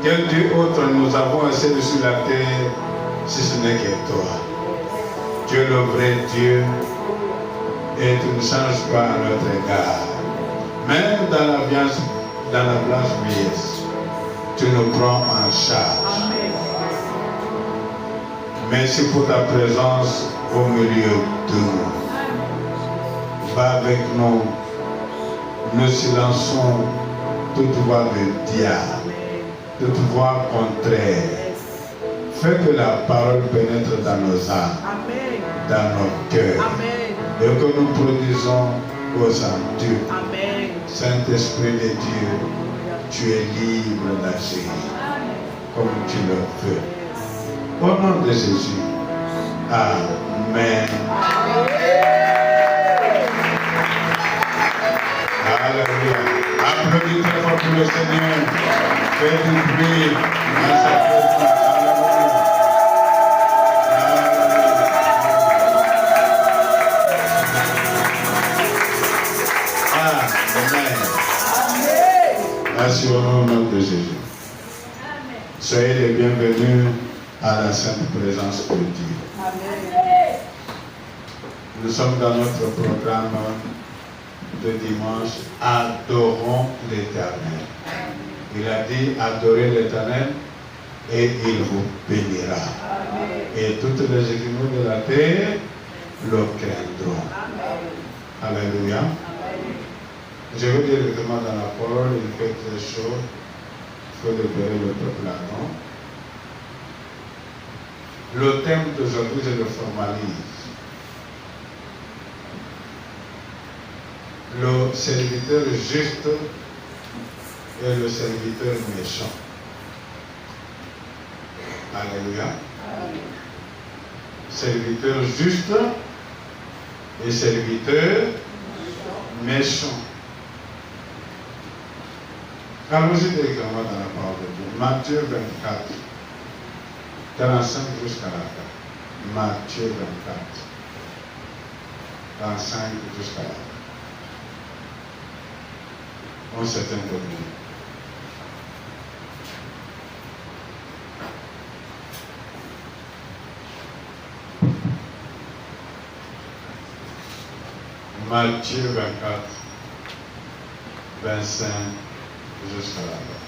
Quel Dieu autre nous avons assez sur la terre si ce n'est que toi? Tu es le vrai Dieu et tu ne changes pas à notre égard. Même dans la blanche vieillesse, tu nous prends en charge. Merci pour ta présence au milieu de nous. Va avec nous. Nous silençons toute voix de diable, toute voix contraire. Fais que la parole pénètre dans nos âmes, dans nos cœurs, et que nous produisons au centuple. Saint-Esprit de Dieu, tu es libre d'agir comme tu le veux. Au nom de Jésus. Amen. Alléluia. Applaudis très fort pour le Seigneur. Fais du bruit à sa présence. Alléluia. Amen. Merci au nom de Jésus. Soyez les bienvenus à la sainte présence de Dieu. Amen. Nous sommes dans notre programme de dimanche, adorons l'Éternel. Il a dit, adorez l'Éternel et il vous bénira. Amen. Et toutes les animaux de la terre le craindront. Amen. Alléluia. Amen. Je veux dire directement dans la parole, il fait très chaud. Il faut libérer le peuple là, non? Le thème d'aujourd'hui, je le formalise. Le serviteur juste et le serviteur méchant. Alléluia. Serviteur juste et serviteur méchant. Allons-y directement dans la parole de Dieu. Matthieu 24, 45 jusqu'à la fin. Matthieu 24, 45 jusqu'à la fin. On s'est introduit. Matthieu 24, 25 jusqu'à la fin.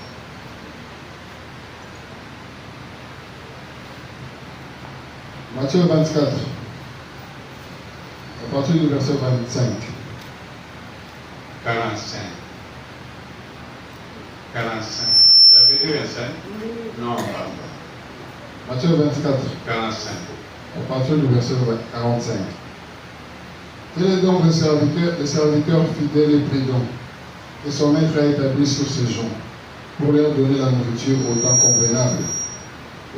Matthieu 24, à partir du verset 25. 45. 45. J'avais dit 25? Non, pardon. Matthieu 24, 45. à partir du verset 45. Quel est donc le serviteur fidèle et prudent, et son maître a établi sur ses gens, pour leur donner la nourriture au temps convenable.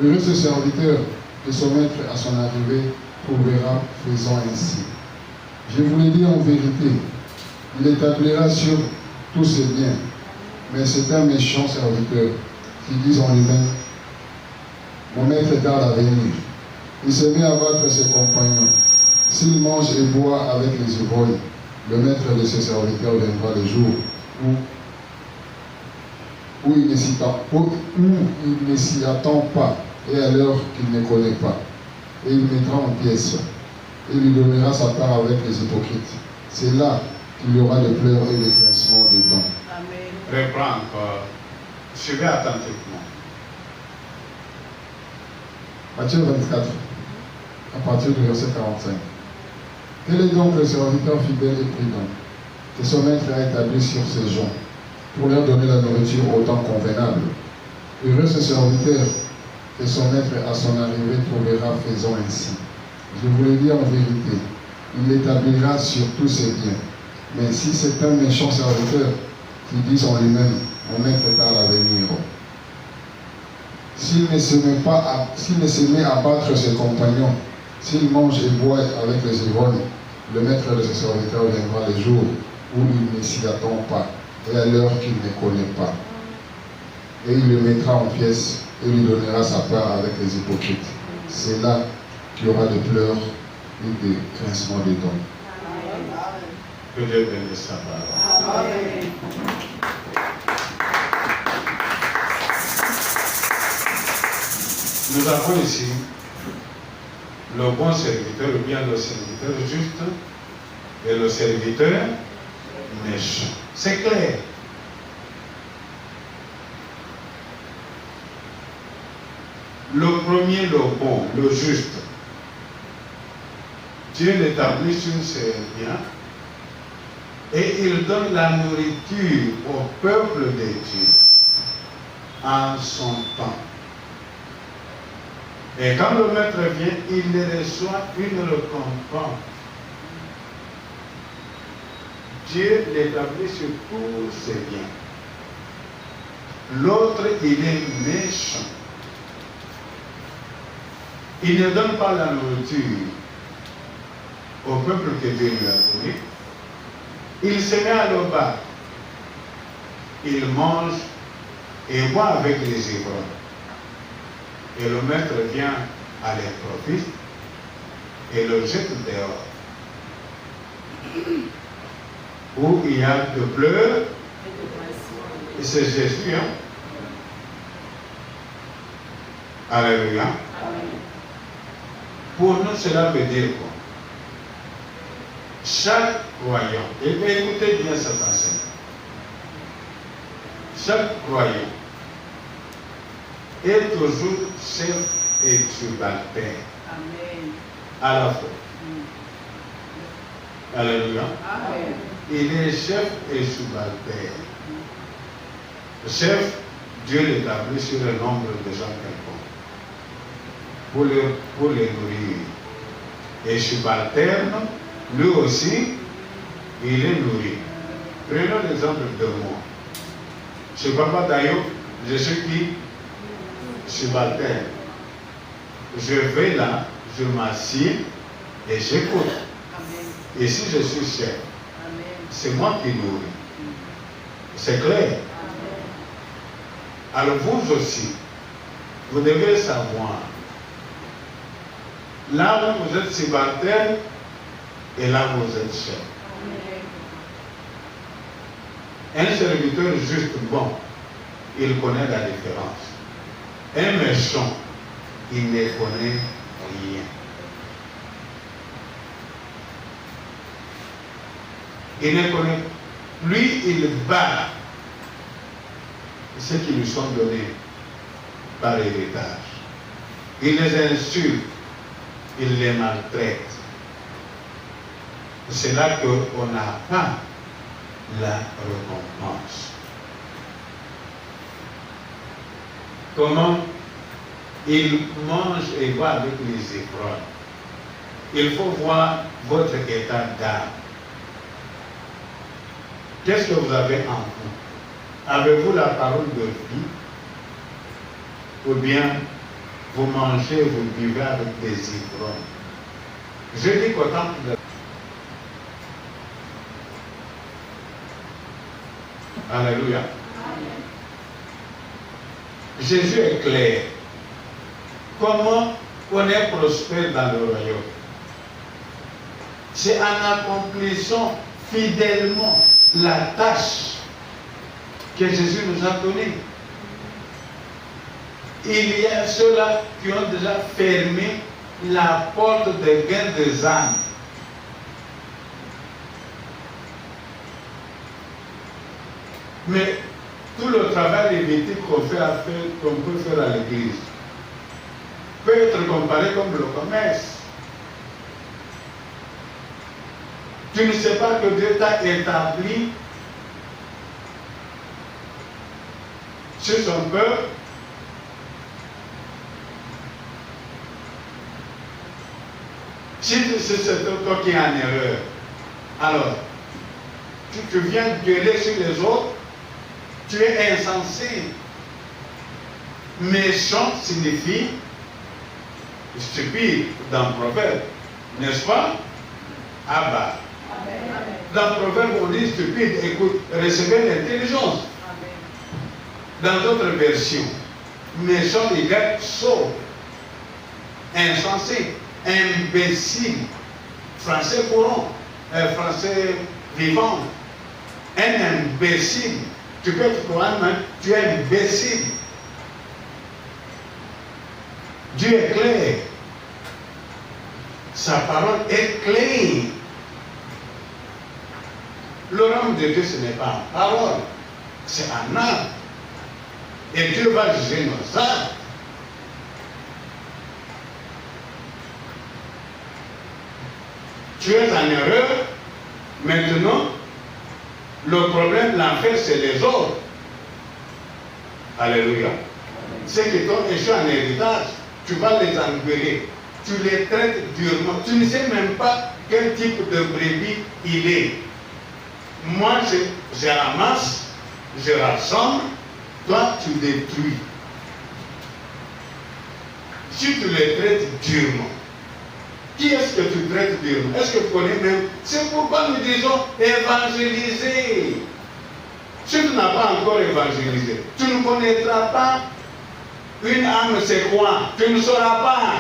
Heureux ce serviteur, et son maître à son arrivée trouvera faisant ainsi. Je vous l'ai dit en vérité, il établira sur tous ses biens. Mais c'est un méchant serviteur qui dit en lui-même, mon maître tarde à venir. Il se met à battre ses compagnons. S'il mange et boit avec les ivrognes, le maître de ses serviteurs viendra le jour où il ne s'y attend pas et à l'heure qu'il ne connaît pas. Et il mettra en pièces et lui donnera sa part avec les hypocrites. C'est là qu'il y aura des pleurs et des grincements des dents. Reprends encore. Suivez attentivement. Matthieu 24, à partir du verset 45. Quel est donc le serviteur fidèle et prudent que son maître a établi sur ses gens pour leur donner la nourriture au temps convenable? Heureux ce serviteur que son maître à son arrivée trouvera faisant ainsi. Je vous le dis en vérité, il l'établira sur tous ses biens. Mais si c'est un méchant serviteur qui dit en lui-même, mon maître tarde à venir, s'il ne se met à battre ses compagnons, s'il mange et boit avec les ivrognes, le maître de ses serviteurs viendra le jour où il ne s'y attend pas et à l'heure qu'il ne connaît pas. Et il le mettra en pièces et lui donnera sa part avec les hypocrites. C'est là qu'il y aura des pleurs et des grincements des dents. Que Dieu bénisse sa parole. Nous avons ici le bon serviteur, ou bien le serviteur juste, et le serviteur méchant. C'est clair. Le premier, le bon, le juste. Dieu l'établit sur ses biens et il donne la nourriture au peuple de Dieu en son temps. Et quand le maître vient, il reçoit une récompense. Dieu l'établit sur tous ses biens. L'autre, il est méchant. Il ne donne pas la nourriture au peuple que Dieu lui a donné. Il se met à le bas. Il mange et boit avec les ivrognes. Et le maître vient à l'improviste et le jette dehors. Où il y a de pleurs, et c'est Jésus. Hein? Alléluia. Pour nous, cela veut dire quoi? Chaque croyant, et écoutez bien cette enseignement, chaque croyant est toujours chef et subalterne. Amen. À la fois. Alléluia. Amen. Il est chef et subalterne. Le chef, Dieu l'établit sur le nombre de gens quelconques pour les nourrir. Et subalterne, lui aussi, il est nourri. Prenons l'exemple de moi. Je ne Papa Dayo, je suis qui? Subalterne. Je vais là, je m'assieds et j'écoute. Et si je suis chef, c'est moi qui nourris. C'est clair. Alors vous aussi, vous devez savoir, là où vous êtes subalterne, et là vous êtes chef. Un serviteur juste bon, il connaît la différence. Un méchant, il ne connaît rien. Il ne connaît. Lui, il bat ceux qui lui sont donnés par héritage. Il les insulte, il les maltraite. C'est là qu'on n'a pas la récompense. Comment il mange et boit avec les ivrognes. Il faut voir votre état d'âme. Qu'est-ce que vous avez en vous? Avez-vous la parole de vie? Ou bien vous mangez, vous buvez avec des ivrognes? Je dis qu'au temple de... Alléluia. Amen. Jésus est clair. Comment on est prospère dans le royaume? C'est en accomplissant fidèlement la tâche que Jésus nous a donnée. Il y a ceux-là qui ont déjà fermé la porte des gains des âmes. Mais tout le travail lévitique qu'on peut faire à l'église peut être comparé comme le commerce. Tu ne sais pas que Dieu t'a établi sur son peuple. Si c'est toi qui es en erreur, alors tu viens gueuler sur les autres. Tu es insensé. Méchant signifie stupide dans le proverbe, n'est-ce pas? Abba. Dans le proverbe, on dit stupide, écoute, recevez l'intelligence. Dans d'autres versions, méchant égale sot, insensé, imbécile, français courant, français vivant, un imbécile. Tu peux être courant, mais tu es imbécile. Dieu est clair. Sa parole est claire. Le royaume de Dieu, ce n'est pas en parole, c'est en âme. Et Dieu va juger nos âmes. Tu es en erreur. Maintenant, le problème, l'enfer, c'est les autres. Alléluia. Ceux qui t'ont échoué en héritage, tu vas les engueuler. Tu les traites durement. Tu ne sais même pas quel type de brebis il est. Moi, je ramasse, je rassemble. Toi, tu détruis. Si tu les traites durement, qui est-ce que tu traites durement? Est-ce que tu connais même? C'est pourquoi nous disons évangéliser. Si tu n'as pas encore évangélisé, tu ne connaîtras pas une âme, c'est quoi? Tu ne sauras pas.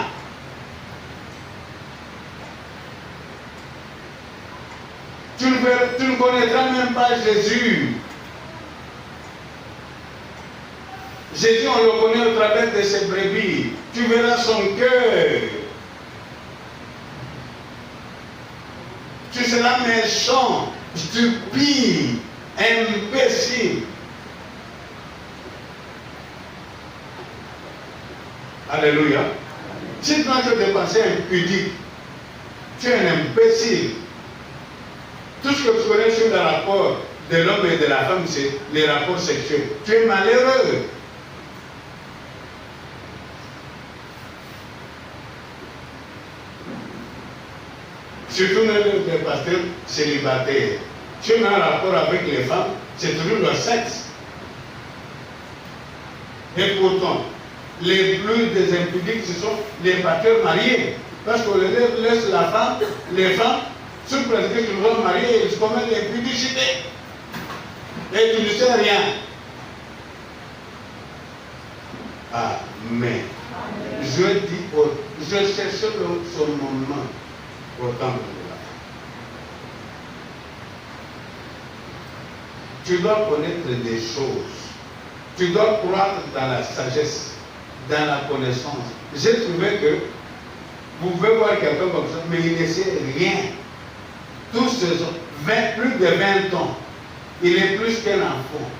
Tu ne connaîtras même pas Jésus. Jésus, on le connaît au travers de ses brebis. Tu verras son cœur. Tu seras méchant, stupide, imbécile. Alléluia. Si tu as des pensées impudiques, tu es un imbécile. Tout ce que tu connais sur le rapport de l'homme et de la femme, c'est les rapports sexuels. Tu es malheureux. Surtout les pasteurs célibataires. Tu as un rapport avec les femmes, c'est toujours leur sexe. Et pourtant, les plus des impudiques, ce sont les pasteurs mariés. Parce qu'on laisse la femme, les femmes, sous prétexte qu'ils vont marier, ils commettent l'impudicité. Et tu ne sais rien. Amen. Je cherche ce moment au temple de la femme. Tu dois connaître des choses. Tu dois croire dans la sagesse, dans la connaissance. J'ai trouvé que vous pouvez voir quelqu'un comme ça, mais il ne sait rien. Tous ces ans, plus de 20 ans, il est plus qu'un enfant.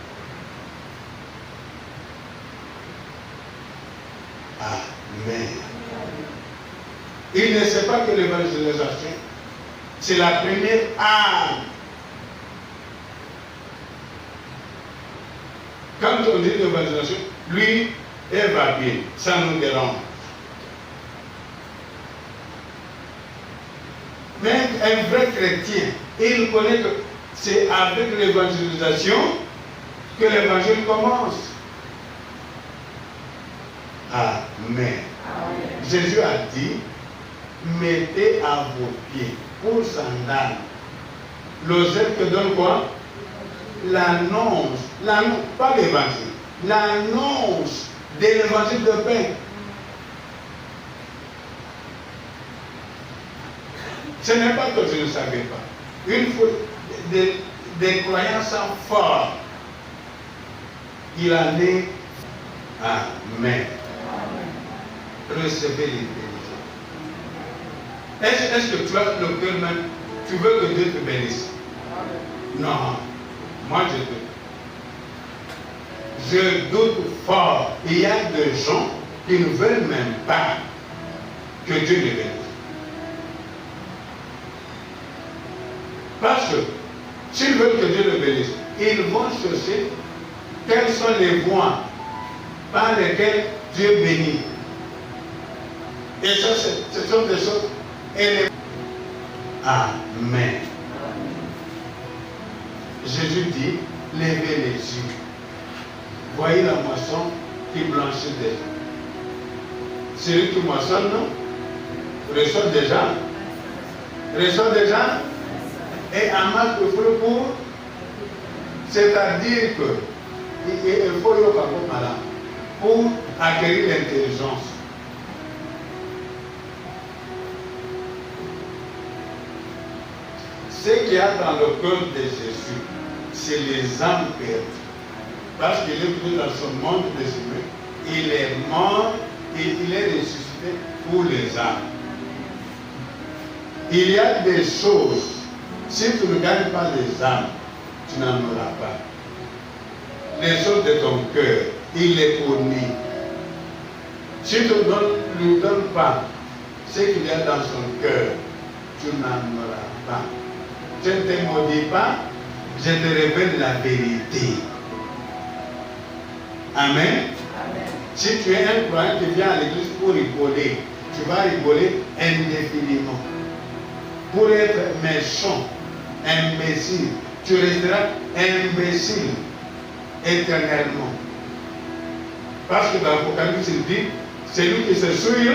Amen. Il ne sait pas que l'évangélisation, c'est la première âme. Quand on dit l'évangélisation, lui, elle va bien, ça nous dérange. Mais un vrai chrétien, il connaît que c'est avec l'évangélisation que l'évangile commence. Amen. Jésus a dit, mettez à vos pieds pour sandales le zèle que donne quoi? L'annonce, pas l'évangile, l'annonce de l'évangile de paix. Ce n'est pas que je ne savais pas. Une fois, des croyances fortes, il en est. Amen. Recevez les bénédictions. Est-ce que tu as le cœur même? Tu veux que Dieu te bénisse? Non. Moi, je doute fort. Il y a des gens qui ne veulent même pas que Dieu les bénisse. Parce que s'ils veulent que Dieu les bénisse, ils vont chercher quelles sont les voies par lesquelles Dieu bénit. Et ça, ce sont des choses élevées. Amen. Jésus dit, levez les yeux. Voyez la moisson qui blanchit déjà. Celui qui moissonne, non? Reçoit déjà. Reçoit déjà. Et amasse le fruit pour. C'est-à-dire que il faut le faire malade pour acquérir l'intelligence. Ce qu'il y a dans le cœur de Jésus, c'est les âmes perdues. Parce qu'il est venu dans ce monde des humains. Il est mort et il est ressuscité nécessité pour les âmes. Il y a des choses, si tu ne gagnes pas les âmes, tu n'en auras pas. Les choses de ton cœur, il les connaît. Si tu ne lui donnes pas ce qu'il y a dans son cœur, tu n'en auras pas. Je ne te maudis pas, je te révèle la vérité. Amen. Amen. Si tu es un croyant qui vient à l'église pour rigoler, tu vas rigoler indéfiniment. Pour être méchant, imbécile, tu resteras imbécile éternellement. Parce que dans l'Apocalypse, il dit, celui qui se souille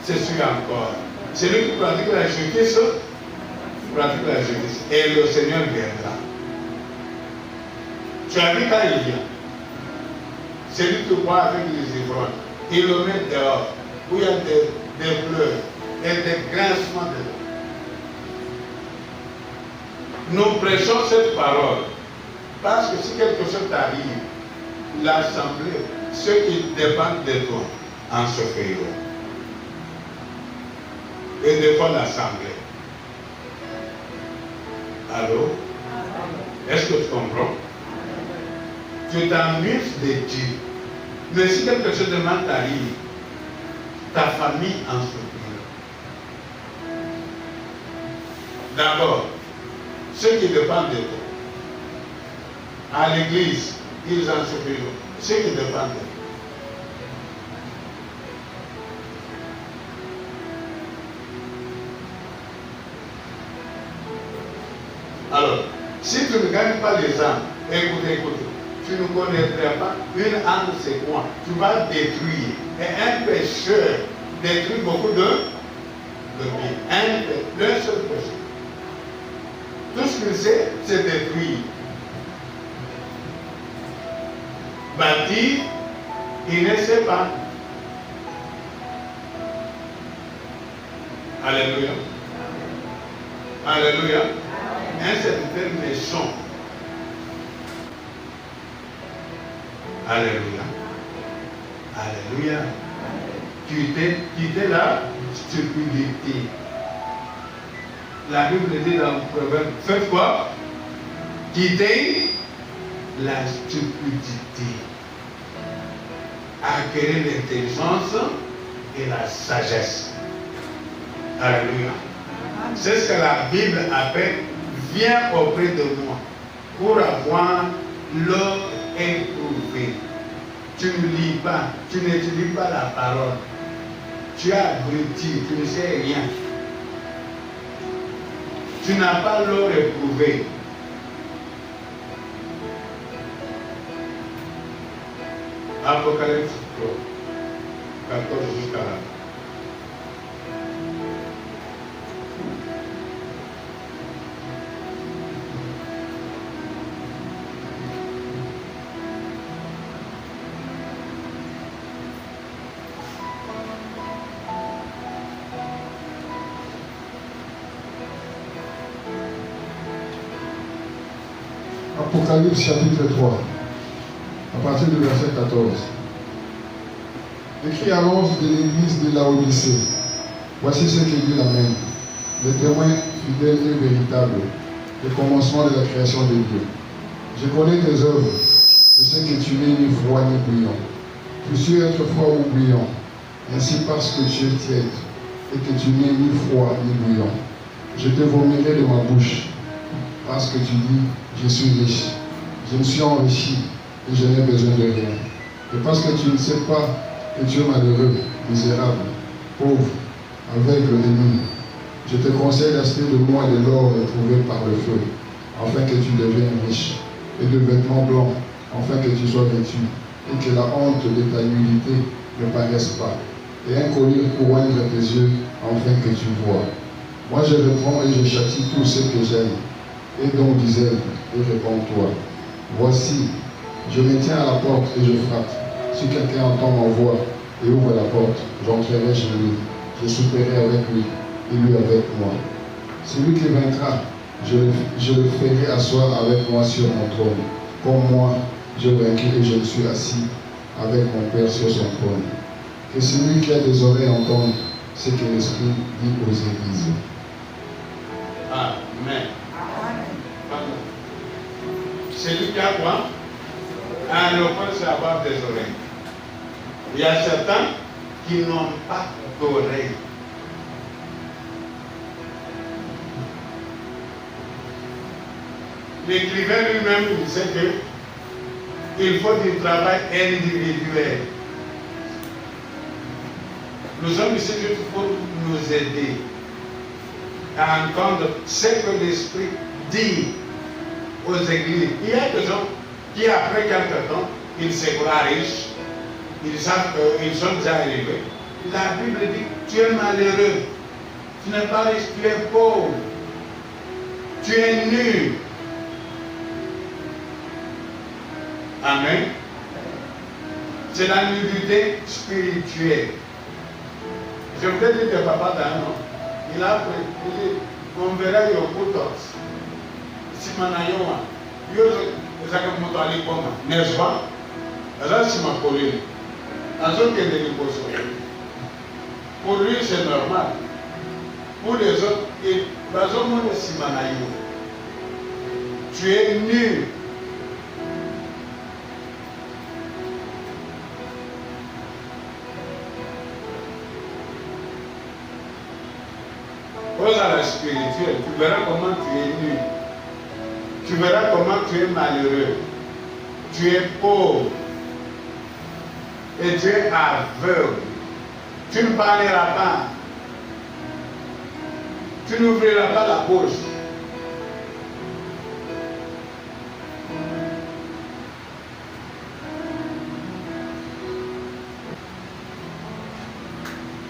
encore. Celui qui pratique la justice, pratique la justice. Et le Seigneur viendra. Tu as vu quand il vient. Celui qui boit avec les ivrognes, il le met dehors, où il y a des pleurs et des grincements de dents. Nous prêchons cette parole parce que si quelque chose t'arrive, l'assemblée, ceux qui dépendent de toi, en souffriront. Et défendent l'assemblée. Allô? Est-ce que tu comprends? Tu t'amuses de Dieu. Mais si quelque chose de mal t'arrive, ta famille en souffrira. D'abord, ceux qui dépendent de toi. À l'église, ils en souffriront. Ceux qui dépendent de toi. Alors, si tu ne gagnes pas les âmes, écoute, tu ne connaîtras pas une âme, c'est quoi? Tu vas détruire. Et un pécheur détruit beaucoup de bien. Un seul pécheur. Tout ce qu'il sait, c'est détruire. Bâtir, il ne sait pas. Alléluia. Alléluia. Un serviteur méchant. Alléluia. Alléluia. Tu étais la stupidité. La Bible dit dans le proverbe, faites quoi? Quittez la stupidité. Acquérir l'intelligence et la sagesse. Alléluia. C'est ce que la Bible appelle viens auprès de moi pour avoir l'or éprouvé. Tu ne lis pas, tu n'étudies pas la parole. Tu es abruti, tu ne sais rien. Tu n'as pas l'or éprouvé. Apocalypse 3, 14 jusqu'à là. Apocalypse chapitre 3, à partir du verset 14. Écrit à l'ange de l'église de Laodicée. Voici ce que dit l'Amen, le témoin fidèle et véritable, le commencement de la création de Dieu. Je connais tes œuvres, je sais que tu n'es ni froid ni bouillant. Tu sais être froid ou bouillant, ainsi parce que tu es tiède et que tu n'es ni froid ni bouillant. Je te vomirai de ma bouche, parce que tu dis, je suis riche, je me suis enrichi et je n'ai besoin de rien. Et parce que tu ne sais pas que tu es malheureux, misérable, pauvre, aveugle et nu, je te conseille d'acheter de moi de l'or éprouvé par le feu, afin que tu deviennes riche, et de vêtements blancs, afin que tu sois vêtu, et que la honte de ta nudité ne paraisse pas, et un collier pour oindre tes yeux, afin que tu vois. Moi je reprends et je châtie tous ceux que j'aime, et donc disais, et réponds-toi. Voici, je me tiens à la porte et je frappe. Si quelqu'un entend ma voix et ouvre la porte, j'entrerai chez lui, je souperai avec lui et lui avec moi. Celui qui vaincra, je le ferai asseoir avec moi sur mon trône, comme moi, je vaincu et je suis assis avec mon Père sur son trône. Que celui qui a des oreilles entende ce que l'Esprit dit aux églises. Amen. Celui qui a quoi? Un local, c'est avoir des oreilles. Il y a certains qui n'ont pas d'oreilles. L'écrivain lui-même disait qu'il faut du travail individuel. Nous sommes ici juste pour nous aider à entendre ce que l'Esprit dit aux églises. Il y a des gens qui, après quelque temps, ils se croient riches, ils savent qu'ils sont déjà arrivés. La Bible dit, tu es malheureux, tu n'es pas riche, tu es pauvre, tu es nu. Amen. C'est la nudité spirituelle. Je voudrais dire que papa d'un an, il a appris, il dit, on verra Yokutos. Si Manayoa, n'est-ce pas? Là, c'est ma colline. Pour lui, c'est normal. Pour les autres, tu es nu. Pose à la spirituelle, tu verras comment tu es nu. Tu verras comment tu es malheureux. Tu es pauvre. Et tu es aveugle. Tu ne parleras pas. Tu n'ouvriras pas la bouche.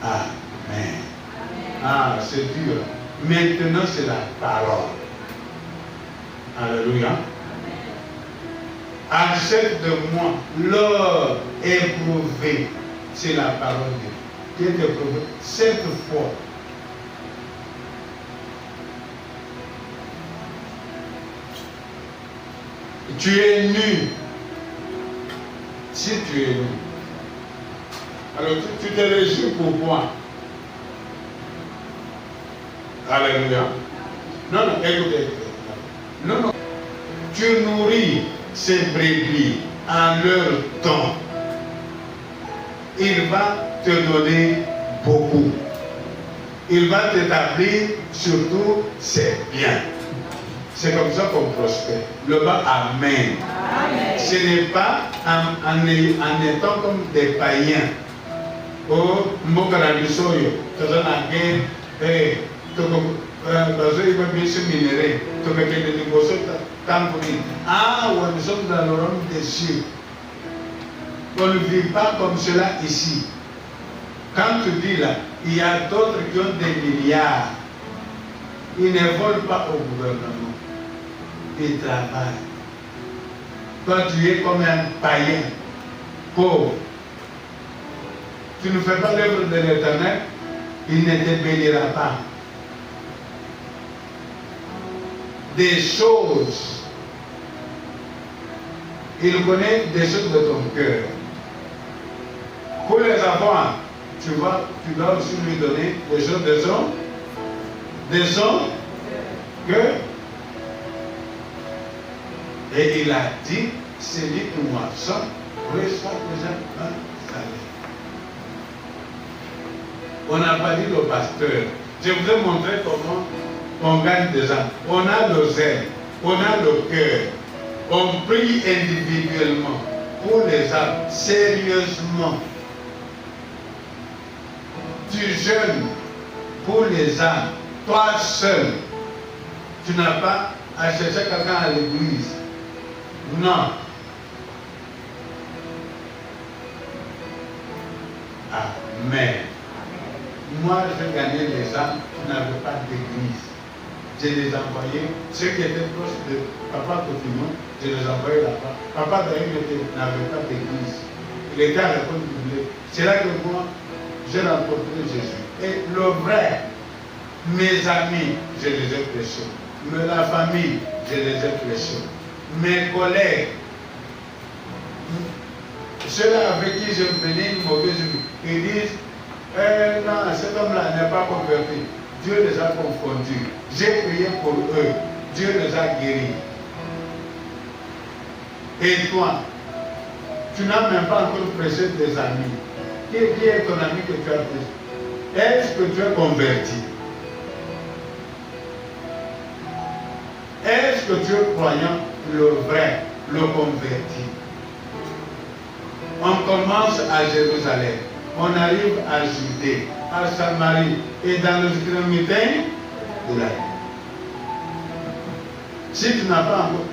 Amen. Ah, c'est dur. Maintenant, c'est la parole. Alléluia. Achète de moi l'or éprouvé. C'est la parole de Dieu. Qui est éprouvé 7 fois. Tu es nu. Si tu es nu. Alors tu te réjouis pourquoi? Alléluia. Non, écoutez. Non. Tu nourris ces brebis en leur temps. Il va te donner beaucoup. Il va t'établir surtout ses biens. C'est comme ça qu'on prospère. Le bas, amen. Amen. Ce n'est pas en étant comme des païens. Oh, Mokarabisoyo, tu as la guerre, il va bien se minérer. Ah, ouais, nous sommes dans le royaume des cieux. On ne vit pas comme cela ici. Quand tu dis là, il y a d'autres qui ont des milliards. Ils ne volent pas au gouvernement. Ils travaillent. Toi, tu es comme un païen, pauvre. Tu ne fais pas l'œuvre de l'Éternel, il ne te bénira pas. Des choses. Il connaît des choses de ton cœur. Pour les avoir, tu dois aussi lui donner des choses de son cœur. Et il a dit, celui qui moissonne reçoit déjà un salaire. On n'a pas dit le pasteur. Je vous ai montré comment on gagne des âmes. On a le zèle, on a le cœur. On prie individuellement pour les âmes, sérieusement. Tu jeûnes pour les âmes, toi seul. Tu n'as pas à chercher quelqu'un à l'église. Non. Amen. Moi, je gagnais les âmes qui n'avaient pas d'église. Je les envoyais, ceux qui étaient proches de Papa Cotillon, je les envoyais là-bas. Papa d'ailleurs n'avait pas d'église. Il était à l'école du blé. C'est là que moi, j'ai rencontré Jésus. Et le vrai, mes amis, je les ai prêchés. Mais la famille, je les ai prêchés. Mes collègues, Ceux-là avec qui je menais une mauvaise vie, ils disent, non, cet homme-là n'est pas converti. Dieu les a confondus. J'ai prié pour eux. Dieu les a guéris. Et toi, tu n'as même pas encore prêché tes amis. Qui est ton ami que tu as prêché? Est-ce que tu es converti? Est-ce que tu es croyant, le vrai, le converti? On commence à Jérusalem, on arrive à Judée, à Samarie et dans les extrémités de la vie. Si tu n'as pas encore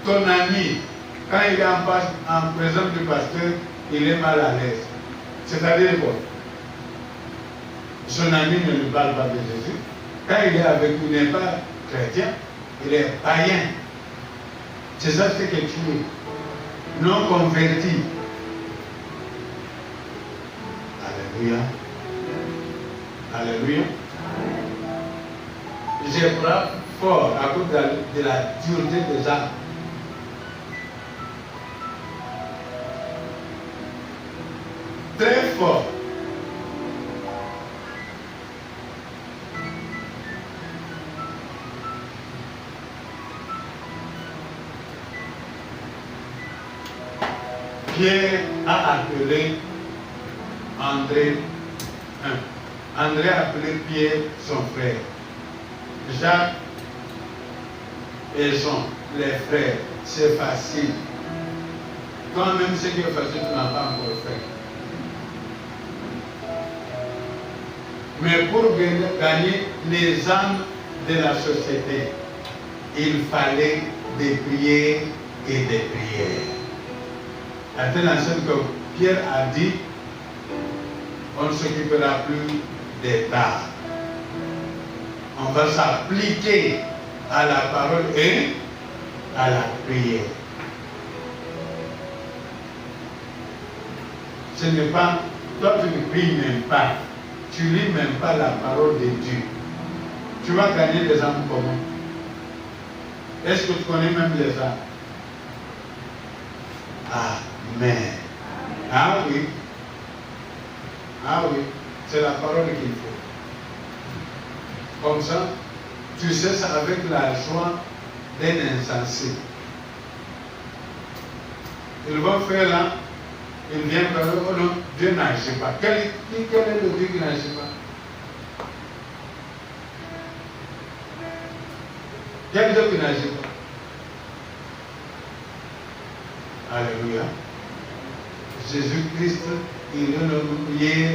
ton ami, quand il est en présence du pasteur, il est mal à l'aise. C'est-à-dire quoi? Son ami ne lui parle pas de Jésus. Quand il est avec lui, il n'est pas chrétien, il est païen. C'est ça ce que tu es. Non converti. Alléluia. Alléluia. J'ai frappé fort à cause de la dureté des âmes. Très fort. Pierre a appelé André, André a appelé Pierre son frère. Jacques et Jean, les frères, c'est facile. Toi-même, ce qui est facile, tu n'as pas encore fait. Mais pour gagner les âmes de la société, il fallait des prières et des prières. À telle enseigne que Pierre a dit, on ne s'occupera plus des tard. On va s'appliquer à la parole et à la prière. Ce n'est pas, toi tu ne pries même pas, tu lis même pas la parole de Dieu. Tu vas gagner des âmes comment? Est-ce que tu connais même les âmes? Amen. Ah oui. Ah oui. C'est la parole qu'il faut. Comme ça, tu sais ça avec la joie d'un insensé. Ils vont faire là, ils viennent par eux, oh non, Dieu n'agit pas. Quel est le Dieu qui n'agit pas? Quel Dieu qui n'agit pas? Alléluia. Jésus-Christ, il est le même hier,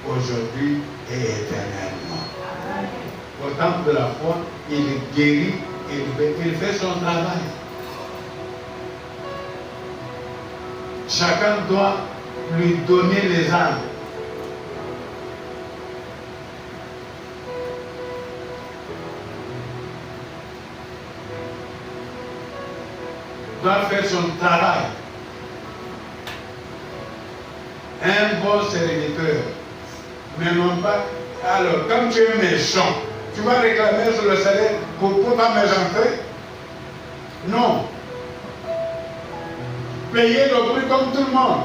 aujourd'hui et éternellement. Au temple de la foi, il guérit, il fait son travail. Chacun doit lui donner les âmes. Doit faire son travail. Un bon serviteur. Mais non pas. Alors, comme tu es méchant, tu vas réclamer sur le salaire pour ta méchanceté? Non. Payer le prix comme tout le monde.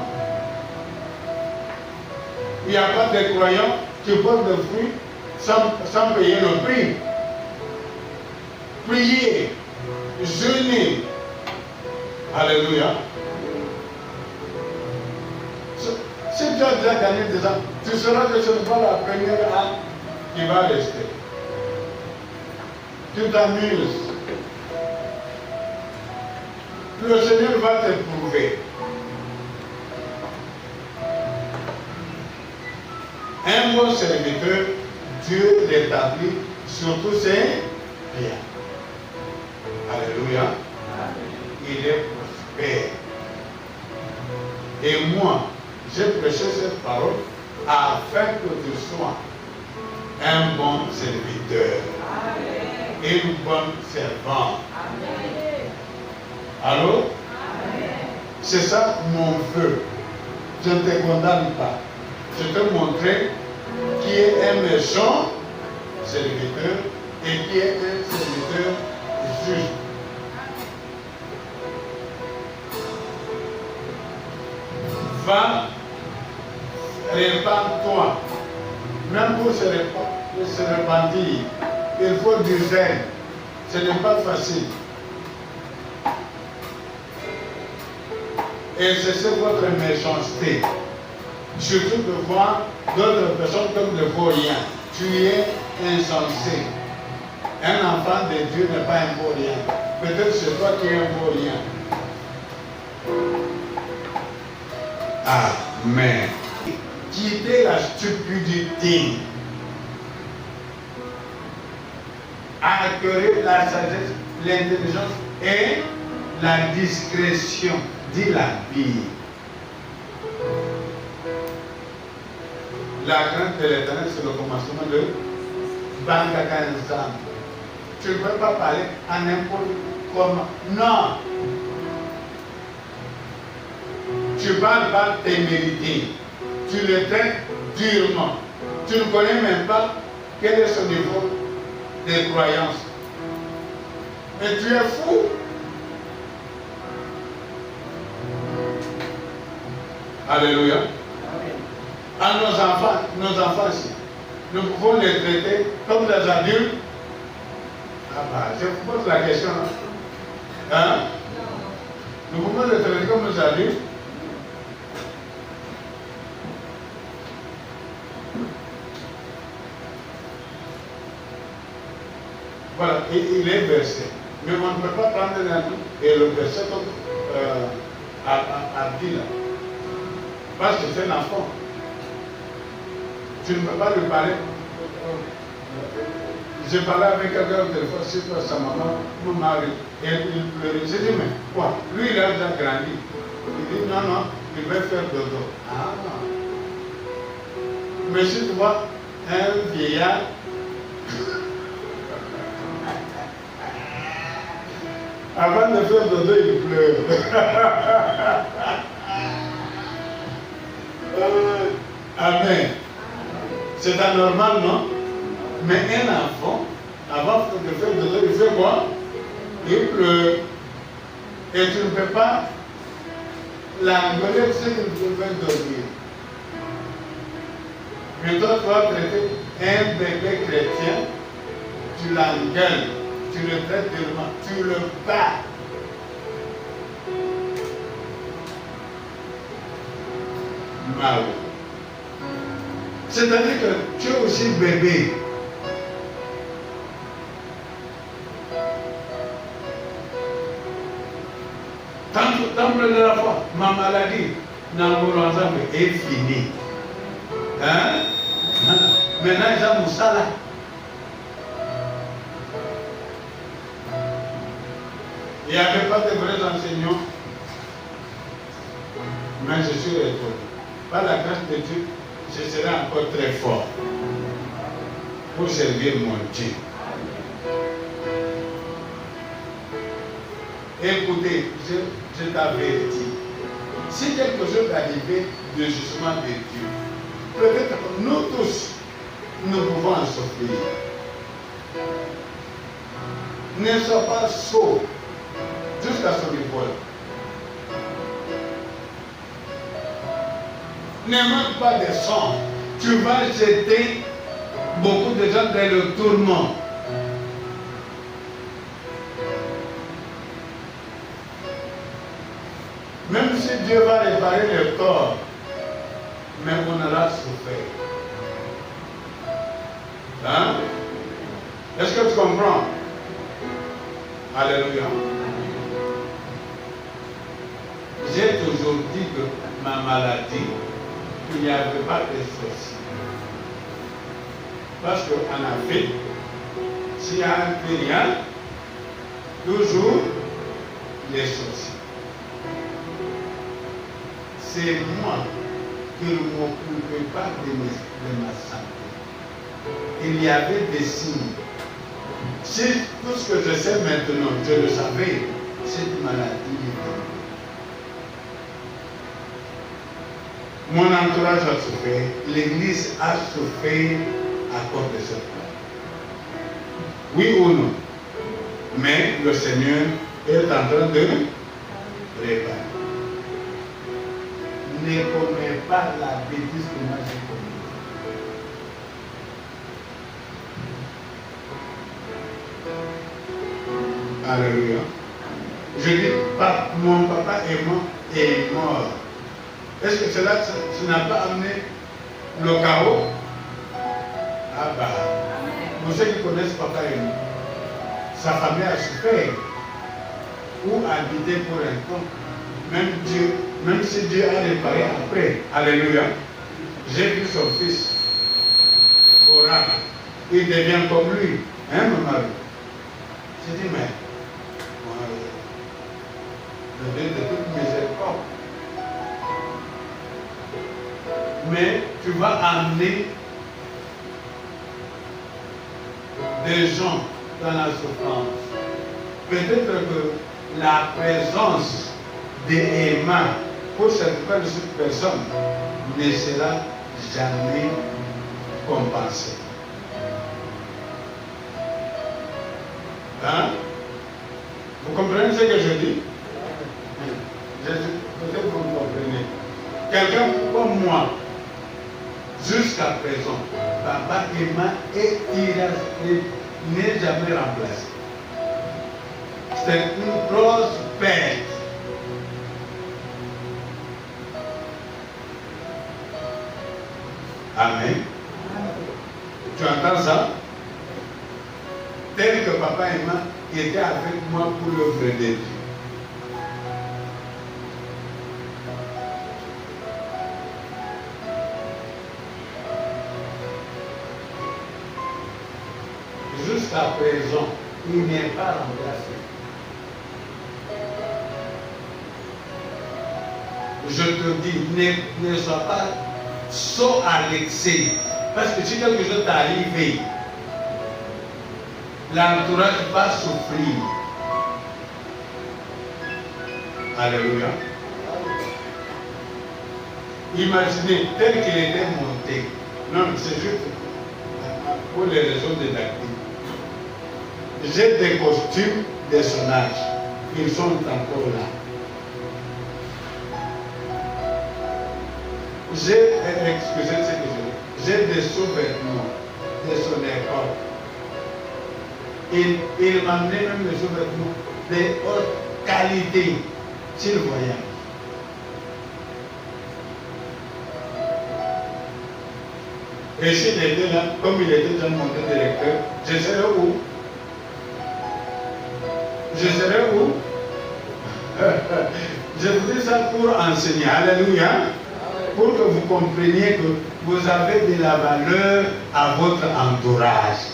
Il n'y a pas de croyants qui portent des fruits sans payer le prix. Prier, jeûner. Alléluia. Si tu as déjà gagné des âmes, tu sauras que ce n'est pas la première âme qui va rester. Tu t'amuses. Le Seigneur va t'éprouver. Un bon serviteur, Dieu l'établit sur tous ses biens. Alléluia. Il est prospère. Et moi, j'ai prêché cette parole afin que tu sois un bon serviteur. Amen. Et une bonne servante. Amen. Allô? C'est ça mon vœu. Je ne te condamne pas. Je te montrer qui est un méchant serviteur et qui est un serviteur juste. va, répand-toi. Même pour se repentir, il faut du zèle. Ce n'est pas facile. Et c'est votre méchanceté. Surtout de voir d'autres personnes comme des vauriens. Tu es insensé. Un enfant de Dieu n'est pas un vaurien. Peut-être c'est toi qui es un vaurien. Amen. Quittez la stupidité. Acquérir la sagesse, l'intelligence et la discrétion. Dis la Bible. La crainte de l'Éternel, c'est le commencement de Bangakanzam. Tu ne peux pas parler à n'importe comment. Non. Tu parles par témérité. Tu le traites durement. Tu ne connais même pas quel est son niveau de croyance. Et tu es fou. Alléluia. À nos enfants aussi, nous pouvons les traiter comme des adultes. Je vous pose la question. Hein? Nous pouvons les traiter comme des adultes. Voilà, il est versé. Mais on ne peut pas prendre un truc et le verser comme à dire. Parce que c'est un enfant. Tu ne peux pas lui parler. J'ai parlé avec quelqu'un au téléphone, c'est toi, sa maman, mon mari. Et il pleurait. J'ai dit, mais quoi? Lui, il a déjà grandi. Il dit, non, il veut faire dodo. Ah non. Mais si tu vois un vieillard, avant de faire dodo, il pleure. Amen. C'est anormal, non? Mais un enfant, avant de faire dodo, il fait quoi? Il pleure. Et tu ne peux pas l'engueuler, tu sais qu'il veut dormir. Mais toi, tu vas traiter un bébé chrétien, tu l'engueules, tu le traites durement, tu le bats. Mal. C'est-à-dire que tu es aussi bébé. Temple de la foi, ma maladie, est finie. Hein? Maintenant, ils ont Moussala. Il n'y avait pas de vrais enseignants. Mais je suis étonné. Par la grâce de Dieu, je serai encore très fort pour servir mon Dieu. Écoutez, je t'avertis. Si quelque chose arrivait de jugement de Dieu, peut-être que nous tous, nous pouvons en souffrir. Ne sois pas sot jusqu'à ce niveau. Ne manque pas de sang. Tu vas jeter beaucoup de gens dans le tourment. Même si Dieu va réparer le corps, mais on aura souffert. Hein? Est-ce que tu comprends? Alléluia. J'ai toujours dit que ma maladie, il n'y avait pas de sorciers. Parce qu'en Afrique, s'il y a un client, toujours les sorciers. C'est moi qui ne m'occupais pas de ma santé. Il y avait des signes. Si tout ce que je sais maintenant, je le savais, cette maladie est venue. Mon entourage a souffert, l'Église a souffert à cause de cette maladie. Oui ou non? Mais le Seigneur est en train de réparer. ne commet pas la bêtise que moi j'ai commise. Alléluia. Je dis, mon papa est mort. Est-ce que cela n'a pas amené le chaos? Ah bah, pour ceux qui connaissent papa et moi, sa famille a souffert ou habité pour un temps. Même si Dieu a réparé après. Alléluia. J'ai vu son fils, oracle. Il devient comme lui. Hein, mon mari? J'ai dit, mais le Dieu de toute miséricorde. Mais tu vas amener des gens dans la souffrance. Peut-être que la présence d'Emma pour cette personne ne sera jamais compensée. Hein? Vous comprenez ce que je dis? Peut-être que vous comprenez. Quelqu'un comme moi, jusqu'à présent, papa Emma n'est jamais remplacé. C'est une grosse perte. Amen. Tu entends ça? Tel que papa Emma était avec moi pour l'œuvre de Dieu. Jusqu'à présent, il n'est pas remplacé. Je te dis, ne sois pas sot à l'excès. Parce que si quelque chose t'arrive, l'entourage va souffrir. Alléluia. Imaginez, tel qu'il était monté. Non, c'est juste pour les raisons didactiques. J'ai des costumes de son âge. Ils sont encore là. Excusez ce que j'ai des sous-vêtements de son époque. Il m'amenait même des sous-vêtements de haute qualité s'il voyage. Et s'il était là, comme il était déjà monté directeur, je serais où? Je serais où? Je vous dis ça pour enseigner. Alléluia. Pour que vous compreniez que vous avez de la valeur à votre entourage.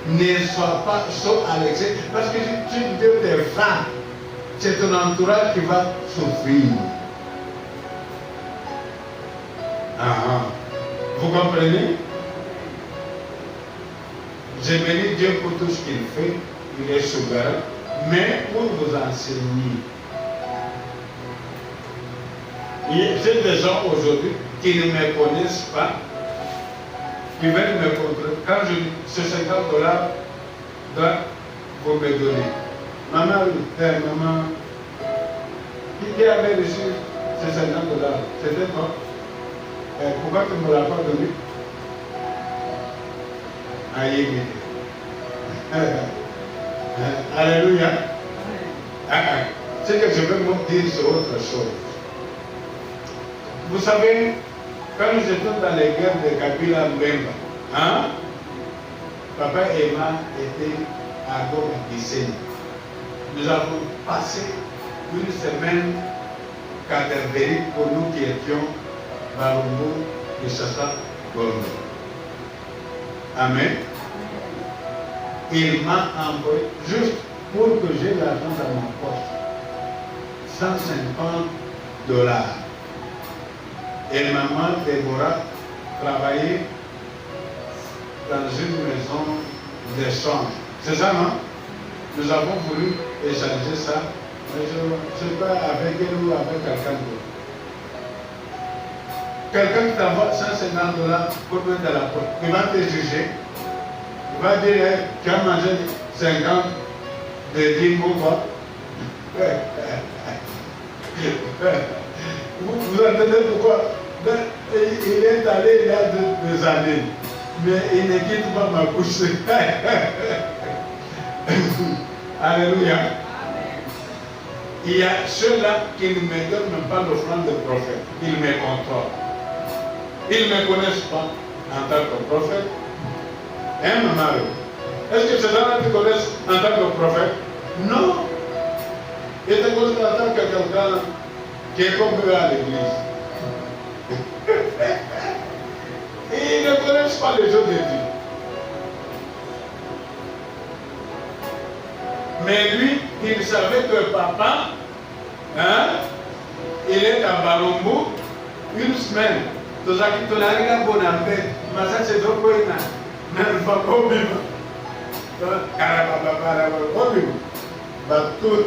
Ne sois pas sot à l'excès. Parce que si tu veux des femmes, c'est ton entourage qui va souffrir. Vous comprenez? Je bénis Dieu pour tout ce qu'il fait. Il est souverain. Mais pour vous enseigner, j'ai des gens aujourd'hui qui ne me connaissent pas, qui veulent me contrôler. Quand je dis ce $50, vous me donnez. Maman, maman, qui avait reçu ces $50? C'était quoi? Pourquoi tu ne me l'as pas donné? Aïe. Alléluia. Ce que je veux vous dire, c'est autre chose. Vous savez, quand nous étions dans les guerres de Kabila Mbemba, papa et Emma étaient à Goma-Gisenyi. Nous avons passé une semaine cadavérique pour nous qui étions Barumbu, Kinshasa, Gombe. Amen. Il m'a envoyé, juste pour que j'ai l'argent dans ma poche, $150. Et maman Déborah travaillait dans une maison d'échange. C'est ça, non? Nous avons voulu échanger ça, mais je ne sais pas avec elle ou avec quelqu'un d'autre. Quelqu'un qui t'envoie $150 pour mettre dans la poche, il va te juger. Il va dire, hey, tu as mangé 50 de 10 mots, quoi. Vous entendez pourquoi? Il est allé il y a des années, mais il ne quitte pas ma bouche. Alléluia. Il y a ceux-là qui ne me donnent même pas l'offrande de prophète. Ils me contrôlent. Ils ne me connaissent pas en tant que prophète. Hein, maman? Est-ce que ces gens-là te connaissent en tant que prophète? Non. Ils te connaissent en tant que quelqu'un qui est comme eux à l'église. Et ils ne connaissent pas les autres de Dieu. Mais lui, il savait que papa, hein, il est à Balombo une semaine. Tu as dit que tu n'as rien bon à faire. Mais ça, c'est trop bon. Mais il ne faut pas vivre. Carababa, tout.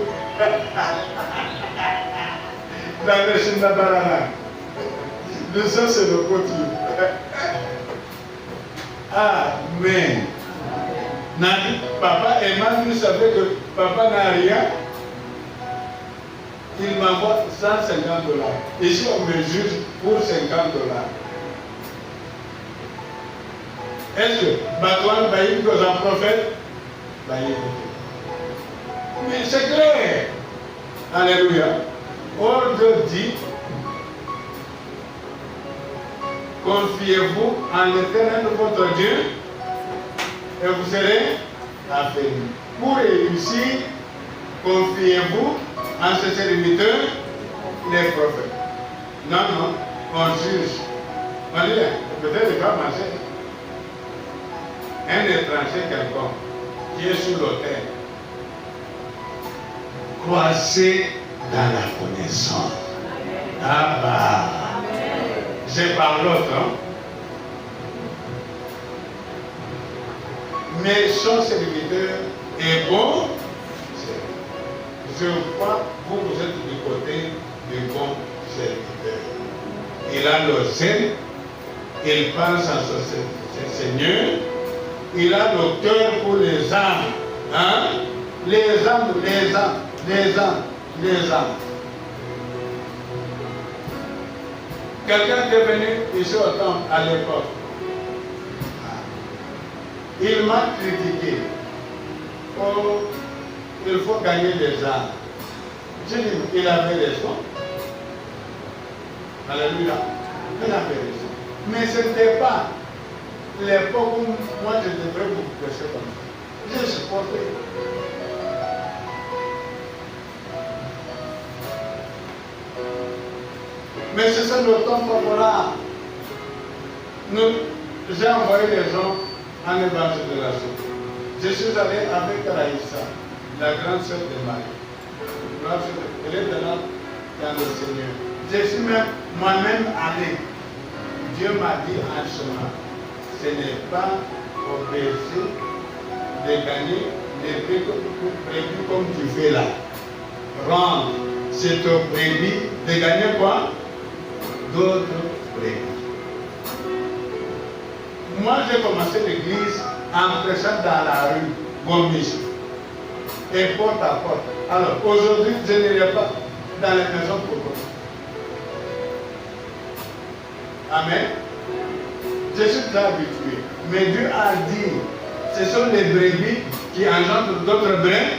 Dans le Chindabarana. Le sang, c'est le côté. Amen. Papa Emmanuel savait que papa n'a rien. Il m'envoie $150. Ici, on me juge pour $50. Est-ce que Batouane Baïm, que un prophète? Baïm. Mais c'est clair. Alléluia. Or Dieu dit, confiez-vous en l'Éternel votre Dieu et vous serez affermis. Pour réussir, confiez-vous en ses serviteurs, les prophètes. Non, on juge. On dit, peut-être il va marcher. Un étranger quelconque qui est sur l'autel, croissez dans la connaissance. Ah bah, j'ai par l'autre. Hein? Mais son serviteur est bon. Je crois que vous êtes du côté du bon serviteur. Il a le zèle, il pense à son Seigneur, il a le cœur pour les âmes. Hein? Les âmes. Quelqu'un qui est venu ici au temple à l'époque, il m'a critiqué. Oh, il faut gagner les âmes. J'ai dit, il avait raison. Alléluia. Il avait raison. Mais ce n'était pas l'époque où moi je devrais vous prêcher comme ça. J'ai supporté. Mais c'est ça le temps favorable. J'ai envoyé les gens en évangélisation. Je suis allé avec Raïssa, la grande sœur de Marie. Elle est maintenant dans le Seigneur. Je suis même moi-même allé. Dieu m'a dit en chemin, ce n'est pas au péché de gagner les brebis comme tu fais là. Rendre, c'est au brebis de gagner quoi? D'autres brebis. Moi, j'ai commencé l'église en prêchant dans la rue, Gomis, et porte à porte. Alors, aujourd'hui, je n'irai pas dans les maisons pour vous. Amen. Je suis très habitué. Mais Dieu a dit, ce sont les brebis qui engendrent d'autres brins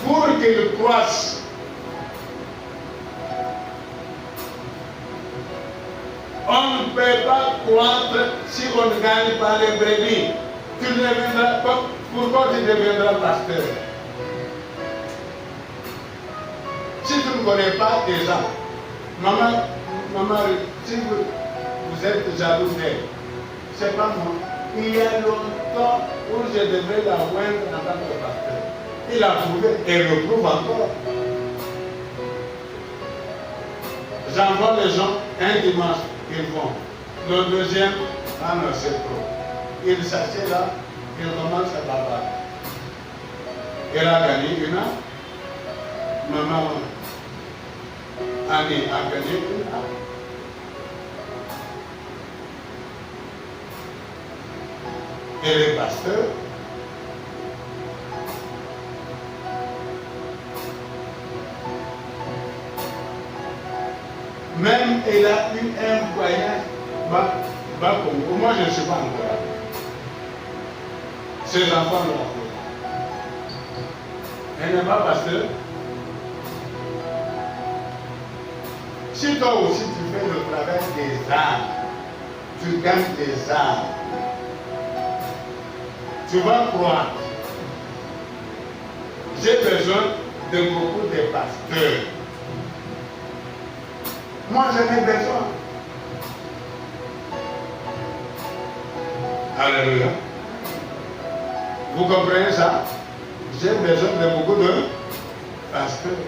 pour qu'ils croissent. On ne peut pas croître si on ne gagne pas les brebis. Tu ne deviendras pas. Pourquoi tu deviendras pasteur? Si tu ne connais pas déjà, maman, si vous êtes jaloux d'elle, c'est pas moi. Il y a longtemps où je devrais la joindre en tant que pasteur. Il a prouvé et le prouve encore. J'envoie les gens un dimanche, ils vont. Le deuxième, non, c'est trop. Il s'assied là, il commence à bavarder. Elle a gagné une âme. Maman Annie a gagné une âme. Elle est pasteur. Même il a eu un voyage bas Congo. Moi, je ne suis pas encore là. Ses enfants l'ont fait. Elle n'est pas pasteur. Si toi aussi tu fais le travail des âmes, tu gagnes des âmes, tu vas croire. J'ai besoin de beaucoup de pasteurs. Moi, j'en ai besoin. Alléluia. Vous comprenez ça? J'ai besoin de beaucoup de pasteurs.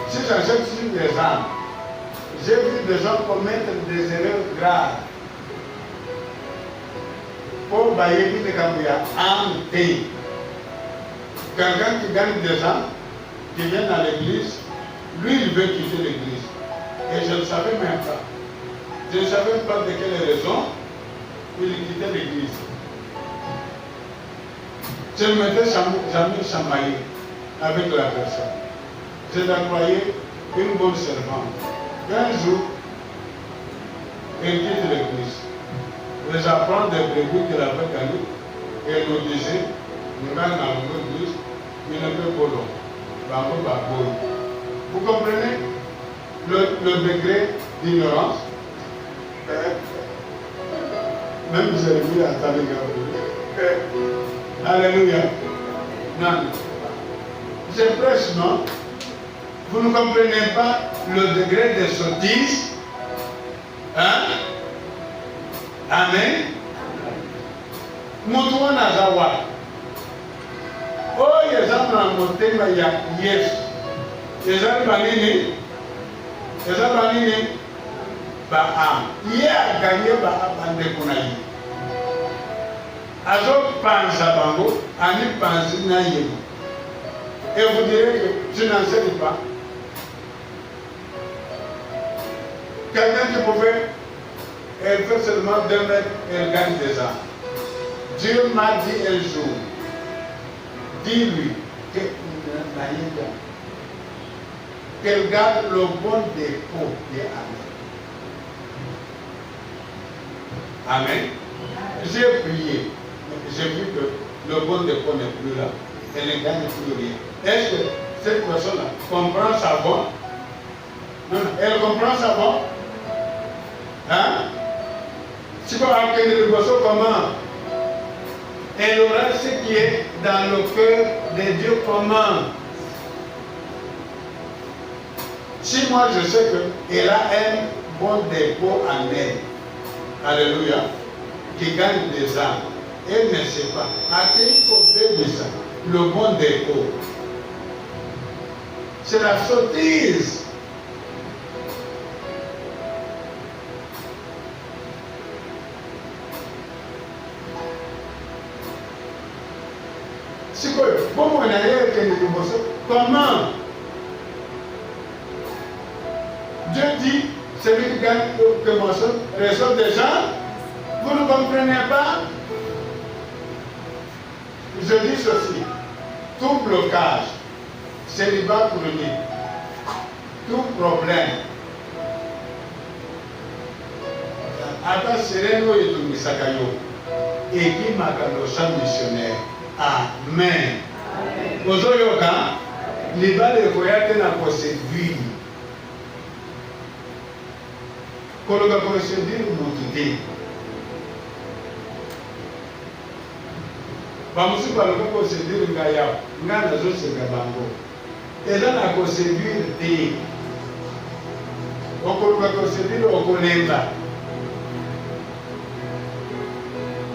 Si j'achète sur des âmes, j'ai vu des gens commettre des erreurs graves. Pour bailler de Kambuya, hanté. Quelqu'un qui gagne des âmes, qui vient à l'église, lui il veut quitter l'église. Et je ne savais même pas. Je ne savais pas de quelle raison il quittait l'église. Je ne m'étais jamais chamaillé avec la personne. Je la croyais une bonne servante. Un jour, elle quitte l'église. Les apprendre des brebis qu'elle avait gagnées, et elle nous disait, nous allons dans l'église, il ne peut pas l'eau. Vous comprenez le degré d'ignorance? Même Jérémie a entendu Gabriel. Alléluia. Non. Je prêche, non? Vous ne comprenez pas le degré de sottise? Hein? Amen. Mutu anazawa. Oh, yezama motema ya Yesu. Yezama nini? Yezama nini? Baam. Ye a gagné Baam de Kunayi. Azo panza bango, ani panzi na ye. Et vous direz que je n'enseigne pas. Quelqu'un qui pouvait, elle fait seulement 2 mètres, elle gagne des âmes. Dieu m'a dit un jour, dis-lui qu'elle garde le bon dépôt de Amen. Amen. J'ai prié, j'ai vu que le bon dépôt n'est plus là. Elle ne gagne plus rien. Est-ce que cette personne-là comprend sa voix? Non, elle comprend sa voix? Hein? Si vous avez le bosso, comment? Elle aura ce qui est dans le cœur de Dieu, comment? Si moi je sais qu'elle a un bon dépôt en elle, alléluia, qui gagne des âmes, elle ne sait pas. À qui il faut faire ça? Le bon dépôt. C'est la sottise. C'est quoi? Comment? Dieu dit, celui qui gagne que moisson, résolve des gens. Vous ne comprenez pas? Je dis ceci. Tout blocage, célibat chronique, tout problème. Ata sereno et tout misakayo. Et qui m'a le champ missionnaire. Amen. Ozoyoka, libale koyate na koséduire. Kologa koséduire motute. Bamusu baloka koséduire ngaya, ngana zo senga bango. Eza na koséduire te. Okologa koséduire okolemba.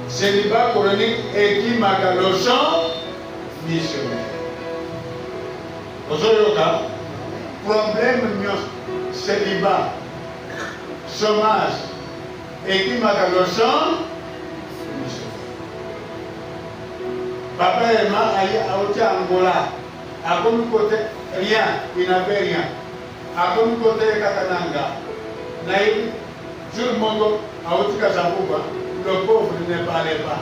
Célibat chronique et qui m'a le champ missionnaire. Ozoyoka, problème célibat, chômage et qui m'a le champ missionnaire. Papa et maman aïe à Angola, à comme côté rien, il n'avait rien. À comme côté Katananga, naïf, sur le monde, à Otika, le pauvre ne parlait pas.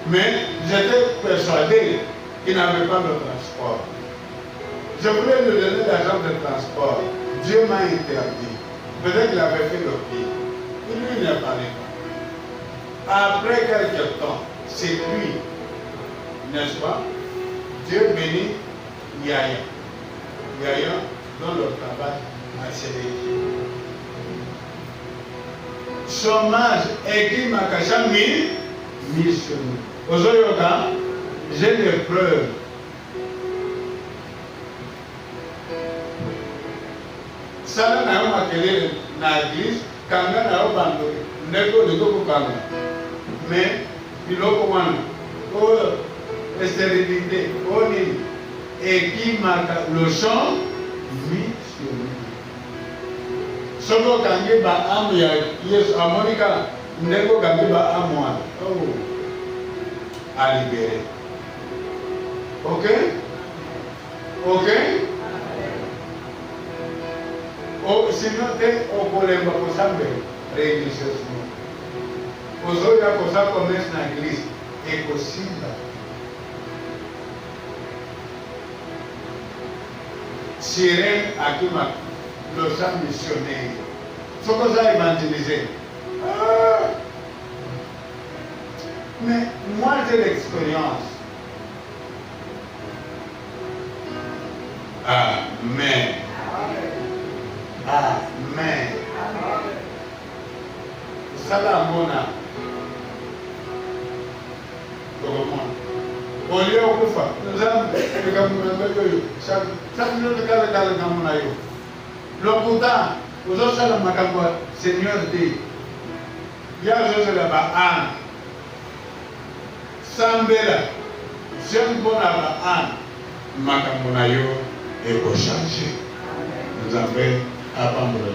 Mais j'étais persuadé qui n'avaient pas de transport. Je voulais lui donner l'argent de transport. Dieu m'a interdit. Peut-être qu'il avait fait le pire. Lui, il n'a pas pas. Après quelques temps, c'est lui, n'est-ce pas? Dieu bénit Yaya. Yaya, dans le travail, a célébré. Chômage, écrit Makasha, missionnaire. Ozoyoka, j'ai des preuves. Ça n'a pas marqué dans l'église, quand on a un bandeau, mais il y a une stérilité, et qui marque le champ missionnaire. Soko kange ba amu ya Yesu Amonika ndeko kange ba amu wa. Oh. A libéré. Ok? Ok? Oh, sinon t'es au problème pour ça, mais religieusement. Aujourd'hui, pour ça, commerce dans l'église est possible. Sirène à qui m'a le sang missionnaire. Il faut que ça évangéliser. Mais moi j'ai l'expérience. Amen. Amen. Salamona. Au lieu de faire, nous avons chaque minute de calme dans mon aïe. L'okuta, aux autres salles Makamba, Seigneur dit, il y a un jeu là-bas, Sambela, j'aime bon Abraham, Makambonayo est pour changer. Nous avons à prendre le